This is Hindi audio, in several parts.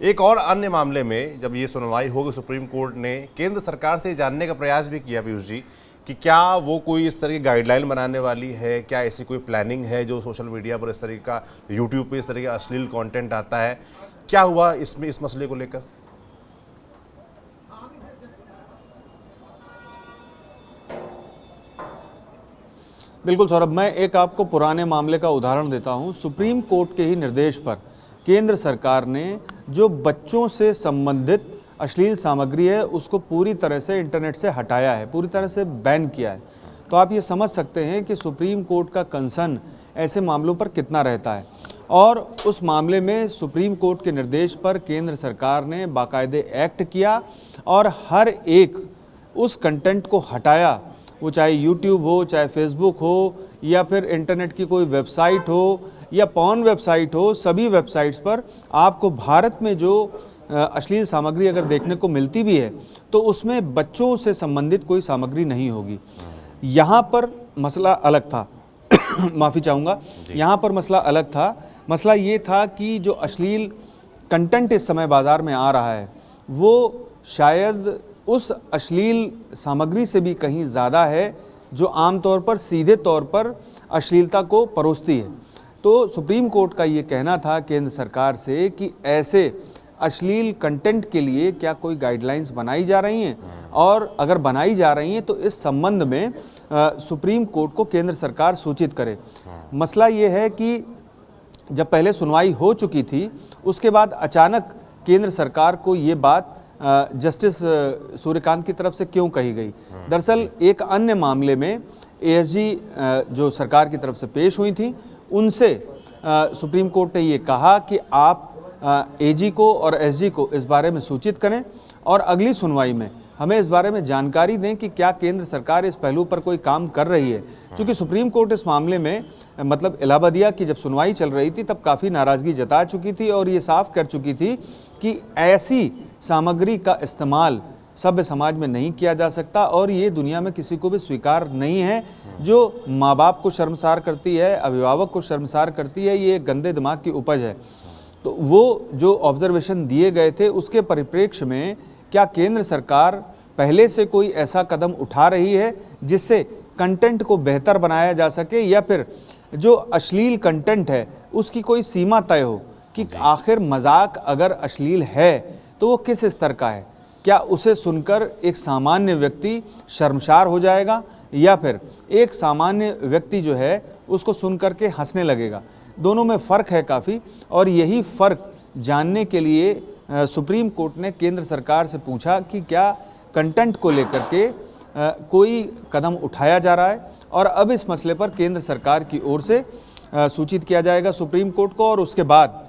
एक और अन्य मामले में जब ये सुनवाई होगी, सुप्रीम कोर्ट ने केंद्र सरकार से जानने का प्रयास भी किया पीयूष जी कि क्या वो कोई इस तरह की गाइडलाइन बनाने वाली है, क्या ऐसी कोई प्लानिंग है जो सोशल मीडिया पर इस तरह का, यूट्यूब पे इस तरह का अश्लील कंटेंट आता है, क्या हुआ इसमें इस मसले को लेकर? बिल्कुल सौरभ, मैं एक आपको पुराने मामले का उदाहरण देता हूं। सुप्रीम कोर्ट के ही निर्देश पर केंद्र सरकार ने जो बच्चों से संबंधित अश्लील सामग्री है उसको पूरी तरह से इंटरनेट से हटाया है, पूरी तरह से बैन किया है। तो आप ये समझ सकते हैं कि सुप्रीम कोर्ट का कंसर्न ऐसे मामलों पर कितना रहता है। और उस मामले में सुप्रीम कोर्ट के निर्देश पर केंद्र सरकार ने बाकायदे एक्ट किया और हर एक उस कंटेंट को हटाया, वो चाहे यूट्यूब हो, चाहे फेसबुक हो, या फिर इंटरनेट की कोई वेबसाइट हो या पॉर्न वेबसाइट हो। सभी वेबसाइट्स पर आपको भारत में जो अश्लील सामग्री अगर देखने को मिलती भी है तो उसमें बच्चों से संबंधित कोई सामग्री नहीं होगी। यहाँ पर मसला अलग था माफ़ी चाहूँगा, यहाँ पर मसला अलग था। मसला ये था कि जो अश्लील कंटेंट इस समय बाज़ार में आ रहा है वो शायद उस अश्लील सामग्री से भी कहीं ज़्यादा है जो आमतौर पर सीधे तौर पर अश्लीलता को परोसती है। तो सुप्रीम कोर्ट का ये कहना था केंद्र सरकार से कि ऐसे अश्लील कंटेंट के लिए क्या कोई गाइडलाइंस बनाई जा रही हैं, और अगर बनाई जा रही हैं तो इस संबंध में सुप्रीम कोर्ट को केंद्र सरकार सूचित करे। मसला ये है कि जब पहले सुनवाई हो चुकी थी उसके बाद अचानक केंद्र सरकार को ये बात जस्टिस सूर्यकांत की तरफ से क्यों कही गई? दरअसल एक अन्य मामले में एएसजी जो सरकार की तरफ से पेश हुई थी उनसे सुप्रीम कोर्ट ने ये कहा कि आप एजी को और एसजी को इस बारे में सूचित करें और अगली सुनवाई में हमें इस बारे में जानकारी दें कि क्या केंद्र सरकार इस पहलू पर कोई काम कर रही है। क्योंकि सुप्रीम कोर्ट इस मामले में मतलब इलाहाबादिया की जब सुनवाई चल रही थी तब काफ़ी नाराज़गी जता चुकी थी और ये साफ कर चुकी थी कि ऐसी सामग्री का इस्तेमाल सभ्य समाज में नहीं किया जा सकता और ये दुनिया में किसी को भी स्वीकार नहीं है। जो माँ बाप को शर्मसार करती है, अभिभावक को शर्मसार करती है, ये गंदे दिमाग की उपज है। तो वो जो ऑब्जर्वेशन दिए गए थे उसके परिप्रेक्ष्य में क्या केंद्र सरकार पहले से कोई ऐसा कदम उठा रही है जिससे कंटेंट को बेहतर बनाया जा सके, या फिर जो अश्लील कंटेंट है उसकी कोई सीमा तय हो कि आखिर मजाक अगर अश्लील है तो वो किस स्तर का है? क्या उसे सुनकर एक सामान्य व्यक्ति शर्मसार हो जाएगा या फिर एक सामान्य व्यक्ति जो है उसको सुनकर के हंसने लगेगा? दोनों में फ़र्क है काफ़ी, और यही फ़र्क जानने के लिए सुप्रीम कोर्ट ने केंद्र सरकार से पूछा कि क्या कंटेंट को लेकर के कोई कदम उठाया जा रहा है। और अब इस मसले पर केंद्र सरकार की ओर से सूचित किया जाएगा सुप्रीम कोर्ट को, और उसके बाद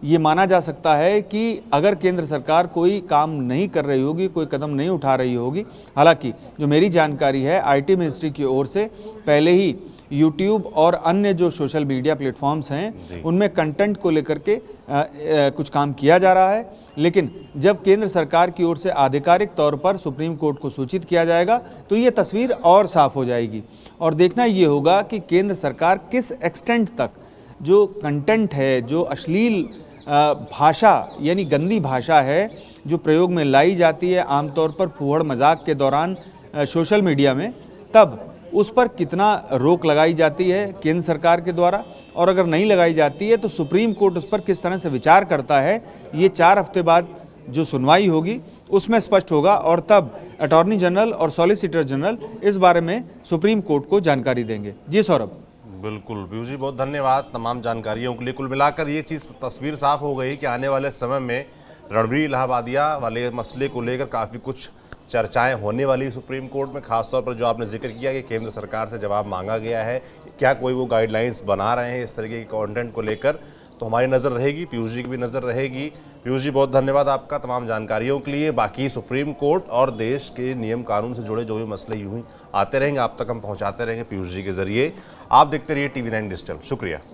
ये माना जा सकता है कि अगर केंद्र सरकार कोई काम नहीं कर रही होगी, कोई कदम नहीं उठा रही होगी, हालांकि जो मेरी जानकारी है आईटी मिनिस्ट्री की ओर से पहले ही यूट्यूब और अन्य जो सोशल मीडिया प्लेटफॉर्म्स हैं उनमें कंटेंट को लेकर के कुछ काम किया जा रहा है। लेकिन जब केंद्र सरकार की ओर से आधिकारिक तौर पर सुप्रीम कोर्ट को सूचित किया जाएगा तो ये तस्वीर और साफ हो जाएगी, और देखना ये होगा कि केंद्र सरकार किस एक्सटेंट तक जो कंटेंट है, जो अश्लील भाषा यानी गंदी भाषा है जो प्रयोग में लाई जाती है आमतौर पर फूहड़ मजाक के दौरान सोशल मीडिया में, तब उस पर कितना रोक लगाई जाती है केंद्र सरकार के द्वारा, और अगर नहीं लगाई जाती है तो सुप्रीम कोर्ट उस पर किस तरह से विचार करता है, ये 4 हफ्ते बाद जो सुनवाई होगी उसमें स्पष्ट होगा। और तब अटॉर्नी जनरल और सॉलिसिटर जनरल इस बारे में सुप्रीम कोर्ट को जानकारी देंगे। जी सौरभ। बिल्कुल पीयूष जी, बहुत धन्यवाद तमाम जानकारियों के लिए। कुल मिलाकर ये चीज़ तस्वीर साफ हो गई कि आने वाले समय में रणबीर इलाहाबादिया वाले मसले को लेकर काफ़ी कुछ चर्चाएं होने वाली सुप्रीम कोर्ट में, खासतौर पर जो आपने जिक्र किया कि केंद्र सरकार से जवाब मांगा गया है, क्या कोई वो गाइडलाइंस बना रहे हैं इस तरीके के कंटेंट को लेकर, तो हमारी नज़र रहेगी, पीयूष जी की भी नज़र रहेगी। पीयूष जी, बहुत धन्यवाद आपका तमाम जानकारियों के लिए। बाकी सुप्रीम कोर्ट और देश के नियम कानून से जुड़े जो भी मसले यूं ही आते रहेंगे आप तक हम पहुंचाते रहेंगे पीयूष जी के जरिए। आप देखते रहिए TV9 डिजिटल। शुक्रिया।